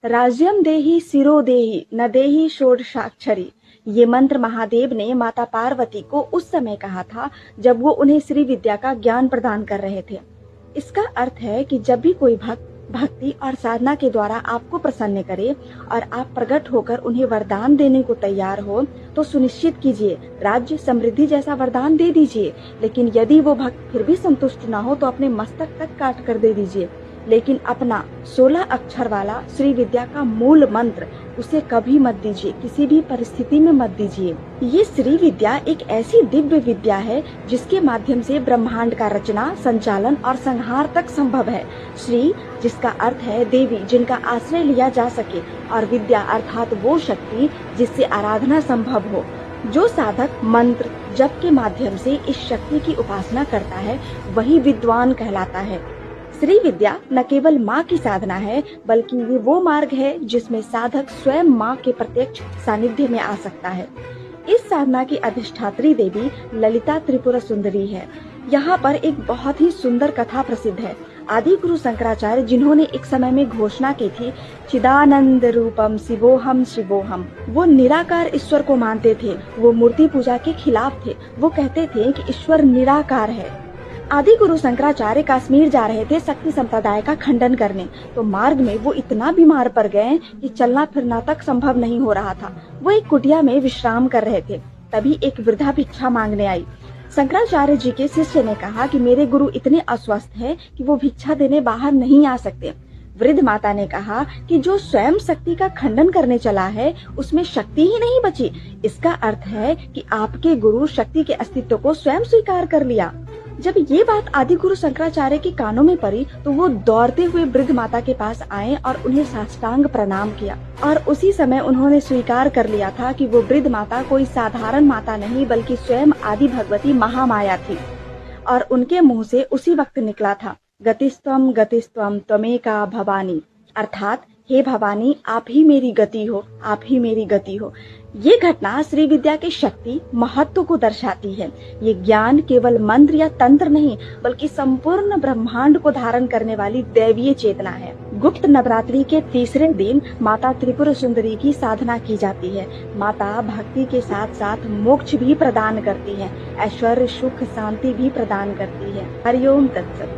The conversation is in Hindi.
राज्यम देहि सिरो देहि न देहि षोडशाक्षरी। ये मंत्र महादेव ने माता पार्वती को उस समय कहा था जब वो उन्हें श्री विद्या का ज्ञान प्रदान कर रहे थे। इसका अर्थ है कि जब भी कोई भक्त भक्ति और साधना के द्वारा आपको प्रसन्न करे और आप प्रकट होकर उन्हें वरदान देने को तैयार हो तो सुनिश्चित कीजिए, राज्य समृद्धि जैसा वरदान दे दीजिए। लेकिन यदि वो भक्त फिर भी संतुष्ट ना हो तो अपने मस्तक तक काट कर दे दीजिए। लेकिन अपना 16 अक्षर वाला श्री विद्या का मूल मंत्र उसे कभी मत दीजिए, किसी भी परिस्थिति में मत दीजिए। ये श्री विद्या एक ऐसी दिव्य विद्या है जिसके माध्यम से ब्रह्मांड का रचना, संचालन और संहार तक संभव है। श्री जिसका अर्थ है देवी, जिनका आश्रय लिया जा सके, और विद्या अर्थात वो शक्ति जिससे आराधना संभव हो। जो साधक मंत्र जप के माध्यम से इस शक्ति की उपासना करता है वही विद्वान कहलाता है। श्री विद्या न केवल माँ की साधना है बल्कि ये वो मार्ग है जिसमें साधक स्वयं माँ के प्रत्यक्ष सानिध्य में आ सकता है। इस साधना की अधिष्ठात्री देवी ललिता त्रिपुरा सुंदरी है। यहाँ पर एक बहुत ही सुंदर कथा प्रसिद्ध है। आदि गुरु शंकराचार्य, जिन्होंने एक समय में घोषणा की थी चिदानंद रूपम शिवोहम शिवोहम, वो निराकार ईश्वर को मानते थे। वो मूर्ति पूजा के खिलाफ थे। वो कहते थे कि ईश्वर निराकार है। आदि गुरु शंकराचार्य कश्मीर जा रहे थे शक्ति संप्रदाय का खंडन करने, तो मार्ग में वो इतना बीमार पड़ गए कि चलना फिरना तक संभव नहीं हो रहा था। वो एक कुटिया में विश्राम कर रहे थे। तभी एक वृद्धा भिक्षा मांगने आई। शंकराचार्य जी के शिष्य ने कहा कि मेरे गुरु इतने अस्वस्थ हैं कि वो भिक्षा देने बाहर नहीं आ सकते। वृद्ध माता ने कहा कि जो स्वयं शक्ति का खंडन करने चला है उसमें शक्ति ही नहीं बची। इसका अर्थ है कि आपके गुरु शक्ति के अस्तित्व को स्वयं स्वीकार कर लिया। जब ये बात आदि गुरु शंकराचार्य के कानों में पड़ी तो वो दौड़ते हुए वृद्ध माता के पास आए और उन्हें साष्टांग प्रणाम किया। और उसी समय उन्होंने स्वीकार कर लिया था कि वो वृद्ध माता कोई साधारण माता नहीं बल्कि स्वयं आदि भगवती महामाया थी। और उनके मुंह से उसी वक्त निकला था गतिस्त्वम त्वमेका भवानी, अर्थात हे भवानी आप ही मेरी गति हो, आप ही मेरी गति हो। ये घटना श्री विद्या की शक्ति महत्व को दर्शाती है। ये ज्ञान केवल मंत्र या तंत्र नहीं बल्कि संपूर्ण ब्रह्मांड को धारण करने वाली दैवीय चेतना है। गुप्त नवरात्रि के तीसरे दिन माता त्रिपुरा सुंदरी की साधना की जाती है। माता भक्ति के साथ साथ मोक्ष भी प्रदान करती है, ऐश्वर्य सुख शांति भी प्रदान करती है। हरिओम तत्सत।